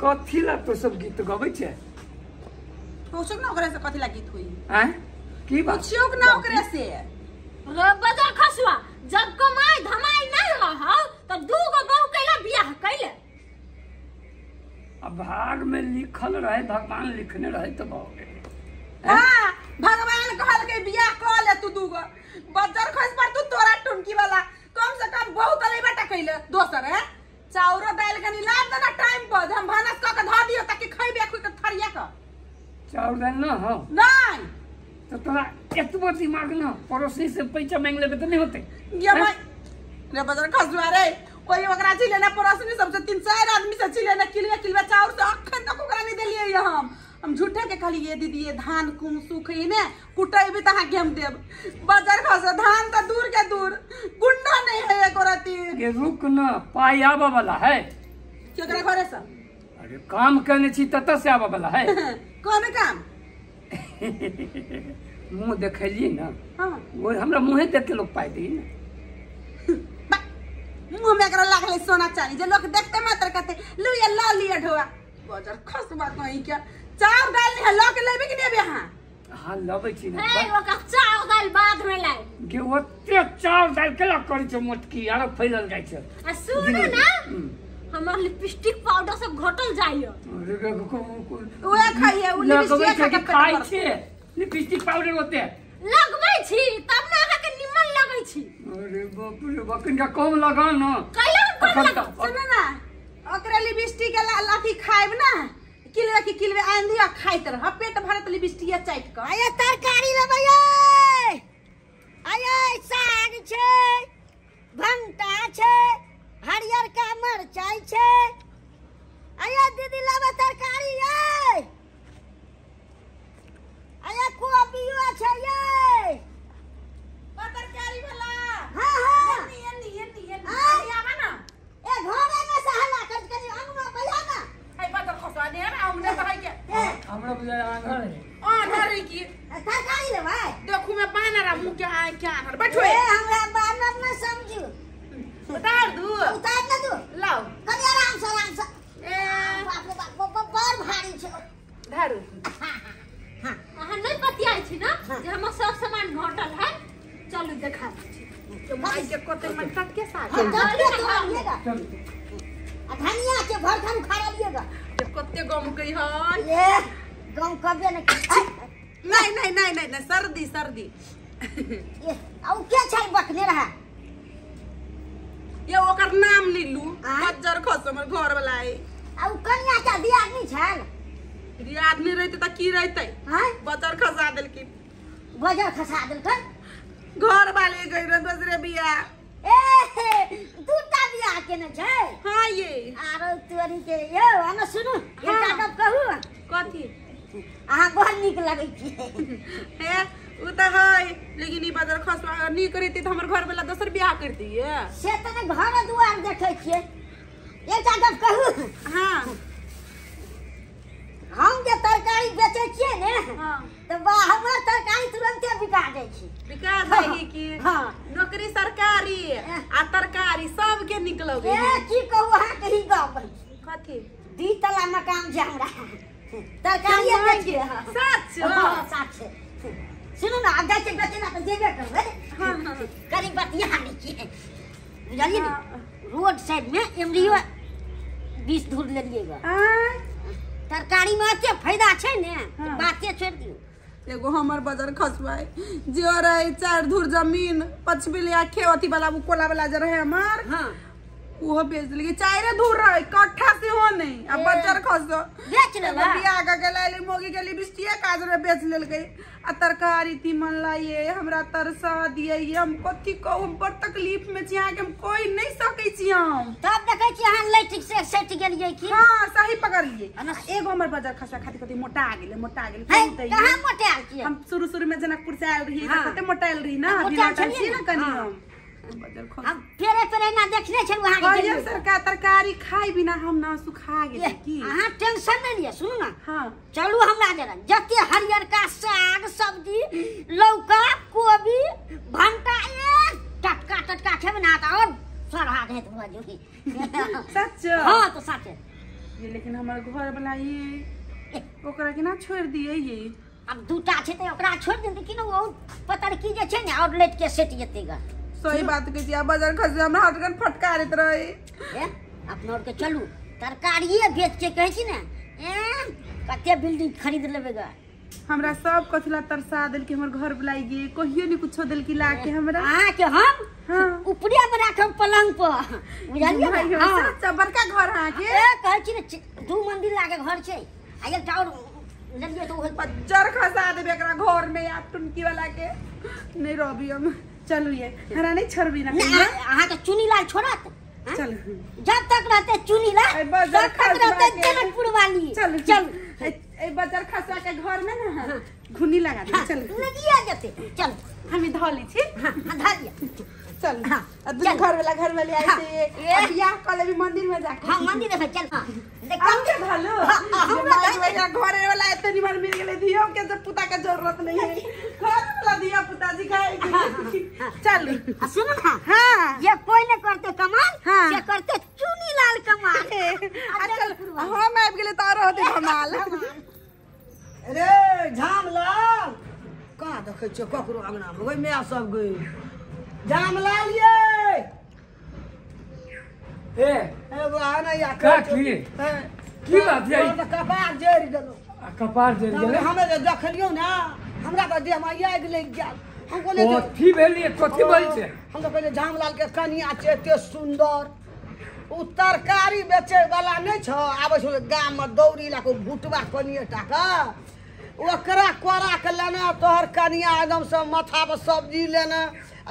कथी ला तो सब गीत गबै छे पूछो ना ओकरे से कथी ला गीत हुई हैं की बात पूछियो ना ओकरे से बजार खसवा जब कमाई धमाई नहीं रहा तो दूगो बहू कैला बियाह कैले अब भाग में लिखल रहे भगवान लिखने रहे तो बहुत हां भगवान कहल के बियाह कर ले तू दूगो बजार खस पर तू तोरा टुनकी वाला कम से कम बहुत तले बेटा कैले दोसर है चाउरो दाल के ला देना टाइम पर हम भानस क के ध दियो ताकि खइबे खुद के थरिया का चाउर दाल ना हो नहीं तो तोरा एतबो दिमाग ना पड़ोसी से पैसा मांग लेबे तो नहीं होते ये भाई रे बजार खसवा रे कोई ओकरा छी लेना पड़ोसी सबसे 3-4 आदमी से छी लेना किलवे चाउर से अखन तक ओकरा नहीं देलिए हम झूठे के कहली ये दीदी ये धान कुम सुख ही ने कुटई भी तहां गेम देब बाजार खस धान तो दूर के दूर गुंडा नहीं है एक औरती ये रुक ना पाई आवा वाला है केकरा घरे से अरे काम करने छी तत से आवा वाला है कौन काम मुंह देखलिए ना हां वो हमरा मुंह देख के लोग पाई दी ना मुंह में एकरा लागले सोना चांदी जे लोग देखते मात्र कहते लो ये ला लिया ढोआ बाजार खस बात नहीं क्या चार दाल नहीं ला के लेबे कि नहीं हां हां लबै छी ना ए ओका चाउर दाल बाद में लाई के ओते चाउर दाल केला करै छ मोटकी आरो फैलल जाय छ आ सुन ना हमर लिपस्टिक पाउडर से घटल जाइयो ओए खाइए उ लिपस्टिक के खाइ छे लिपस्टिक पाउडर होते लगबै छी तब ना आहा के निमन लगै छी अरे बाप रे बकन का कम लगा ना कैला सुन ना ओकरा लिपस्टिक के लाठी खाइब ना किलवे आंधी आ खाइत रह पेट भरत लिपस्टिक चाट के आये तरकारी लेबै आये साग छे भंटा छे हरियर का मरचाई छे आये दीदी लेबै तरकारी आये कोबियो छे ये तरकारी वाला हां हां ये आवा ना ए घरे में से हल्ला कर के अंगना कहिया ना आई बात खसवा दे ना हमने भाई के हमरा बुझाय आंधर है आंधर की तरकारी लेबै देखू मैं बानरा मुंह के आए क्या आंधर बैठो ए हमरा बानर न समझू उतार दू उतार न दू लाओ कनी आराम से ए बाप रे बाप बड़ भारी छे धरू अहाँ नहीं पतियाई छी ना जे हमर सब सामान घटल है चलू देखा तो माई के कोते में टक के साथ लिएगा धनिया के भरथन खा लिएगा ये कोते गम कई है ये गम कबे नहीं सर्दी ये औ के छै बकने रहा ये ओकर नाम नहीं लू बजर खस हमर घर वाला है औ कन्या के दिया नहीं छल याद नहीं रहते त की रहते हां बजर खसा देल की बजर खसा देल कर घर वाले गई रे दूसरे बिया ए दूटा बिया के न छै हां ये आरो तोरी के यो हम सुनु एकटा गप कहू कथी आहा बहुत निक लगै छी है उ त है लेकिन ई बजर खसवा नहीं करती त हमर घर वाला दूसर बियाह कर दिए से तने घर दुआर देखै छियै एकटा गप कहू हां हम जे तरकारी बेचै छियै ने हां त बा हमर तरकारी तुरंते बिका जाय छै बिका जाई की हां नौकरी सरकारी आ तरकारी सब के निकलो ए की कहू अहाँ कही गप कथी दी तला मकान छै हमरा तरकारी बेचिए सच हां सच सुनो ना आगे से बेचे ना तो जेबे करबे हां करी बतिया नहीं की बुझलिए ना रोड साइड में एमरियो 20 धूर ले लिएगा तरकारी में अच्छे फायदा छै ने बाते छोड़ दियो एगो हमर बजर खसवाई जो रहे 4 धूर जमीन 5 बिलिया खेवती वाला वो कोला वाला जे रहे हमर हां वो बेच देली 4 धूर रहे कट्ठा से हो नहीं अब बजर खस बेच ले बिया का गलाली मोगी के लिपस्टिक काज रे बेच लेल गई आ तरकारी तीमन लाइए हमरा तरसा दिए हम कथी कहू बड़ तकलीफ में छी के हम कोई नहीं सकै छी हम तब देखै छी अहाँ लैटिक से सेट गेलिए की हां सही पकड़ लिए एगो हमर बजर खसवा खातिर कथी मोटा गेले कहां मोटा की हम शुरू में जनकपुर से आयल रही कते मोटाइल रही ना मोटा छी ना कनी हम बजर खस हम फेरे ना देखने छै वहां कहियो सरकार तरकारी खाई बिना हम ना सुखा गेल की अहाँ टेंशन नहीं लिए सुनु ना हां चलू हमरा जरा जते हरियर का साग सब्जी लौका कोबी भंटा टटका खेब ना त और सरहा देत भजो सच हां तो सच ये लेकिन हमारे घर वाला ये ओकरा के ना छोड़ दिए ये। अब दूटा छे त ओकरा छोड़ दे लेकिन वो पतर की जे छे ने आउटलेट के सेट जेतेगा। सही बात कह दिया बाजार खस हमरा हटकन फटकारत रहे। ए अपना और के चलू तरकारिए बेच के कहै छी ने कते बिल्डिंग खरीद लेबेगा। हमरा सब कथला तरसा देल के हमर घर बुलाई गे कहियो नहीं कुछो देल की ला के हमरा। हां के हम हां ऊपरे में राखब पलंग पर बुझलिए। हां अच्छा बड़का घर हां के ए कहै छी ने 2 मंदिर लागे घर छै आ एक टावर लेलिए तो बज्जर खसा देबे एकरा घर में या टुनकी वाला के नहीं रहबी हम। चलू ये हरा नहीं छोड़बी ना अहाँ के चुनी लाल छोड़त। चल जब तक रहते चुनी लाल तब तक रहते जनकपुर वाली। चल चल ए बजार खसा के घर में ना घुनी लगा दे। चल नदिया जते चल हमें धली छी। हां धरिया चल अब घर वाले आई थे बियाह कले भी मंदिर में जाके। हां मंदिर में चल। देख हम के भालो हमरा घरे वाला इतनी बार मिल गेले दियो के जब पुता के जरूरत नहीं है घर वाला दिया पुता जी खाए। चल सुन ना हां ये कोई न करते कमाल ये करते चुनी लाल कमाल। चल हम आब गेले तारो होते कमाल। अरे झामलाल कहाँ देखे छो ककरो अंगना में ओहि माय सब गई। झामलाल ये एगो आना या का की बात है? तो कपार जरि गेलो। कपार जरि गेलै हमे जे देखलियो ना हमरा तो देह में आग लग गेल। हम कहले कथी भेलिए कथी बोल छै? हम तो कहले झामलाल के कनिया छै एते सुंदर उ तरकारी बेचे वाला नहीं छ आबे छ गाम में दौड़ी ला को भुटवा कनिए टाका ओकरा कोरा के लेना तोहर कनिया एकदम से माथा पर सब्जी लेना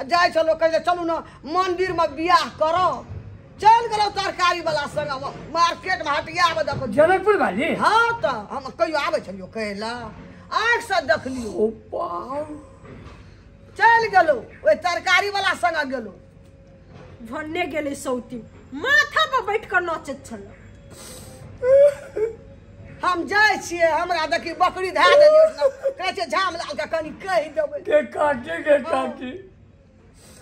जाय चलो कहले चलू ना मंदिर में बियाह करो। चल गेलो तरकारी वाला संग मार्केट में हटिया में देखो जनकपुर वाली। हां तो हम कहियो आबे छलियो कहला आंख से देखलियो। ओ पाऊ चल गेलो ओइ तरकारी वाला संग गेलो भन्ने गेले सौती माथा पर बैठ कर नचत छल। हम जाय छिए हमरा देखी बकरी धा देलियो ना कहै छै झामलाल के कनी कहि देबै के काकी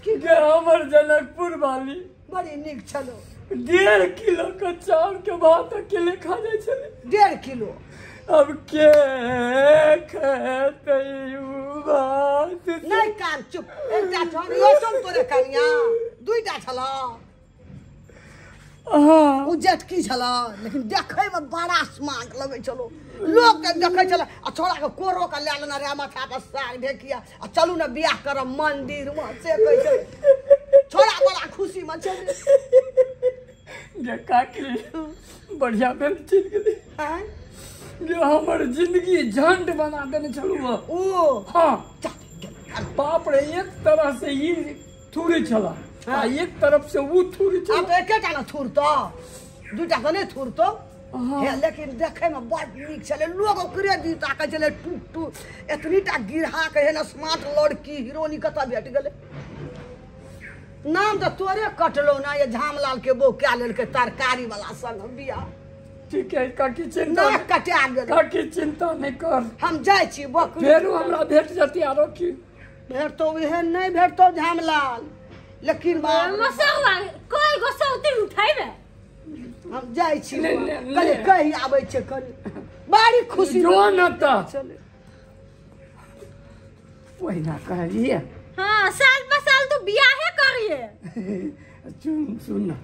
कि के हमर जनकपुर वाली बड़ी निक छलो। 1.5 किलो के चाउर के भात अकेले खा जाय छले। 1.5 किलो अब के खेते उ बात नहीं कान चुप एकटा छोड़ यो तुम तोरे कनिया दुईटा छला हां उ जटकी छला लेकिन देखे में बड़ा स्मार्ट लगे छलो। लोग के देखे छला आ छोड़ा के कोरो के ले लेना रे माथा पर साग ढेकिया आ चलू ना बियाह करब मंदिर में से कहै छै छोड़ा बड़ा खुशी में चले। ये काकी बढ़िया भेल चल गेलै। हां ये हमर जिंदगी झंड बना देने छलू। ओ हां बाप रे एक तरह से ई थूरी छला आ एक तरफ से वो थूरी छला। अब एकेटा ना थुरतो दुटा तो नहीं थुरतो हे लेकिन देखे में बड़ निक छले। लोग ओकरे दी ताकै छले टू एतनीटा गिरहा के है ना स्मार्ट लड़की हीरोनी कता भेट गेले। नाम तो तोरे कटलो ना ये झामलाल के बो क्या लेल के तरकारी वाला संग बियाह। ठीक है काकी चिंता ना कटा गेल काकी चिंता नहीं कर हम जाय छी बकरी फेरू हमरा भेट जती आरो की भेट तो एहन नहीं भेटतो झामलाल लेकिन मसौआ कोई गोसौती उठाइबे हम जाय छी ले, ले, ले। कले कहि आबै छै कले बड़ी खुशी जो न त चले। वही ना कहलिए। हां साल पर साल तू बियाहे करिए। सुन ना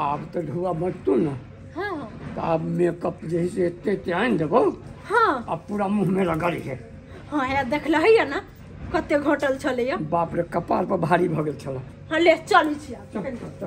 अब तो ढुआ मत तू ना। हां तो अब मेकअप जैसे इतने आन देबो। हां अब पूरा मुंह में लगल है। हां या देखलहिया ना कते घटल छले। बाप रे कपार पर भारी भ गेल छला। हां ले चली छी। चल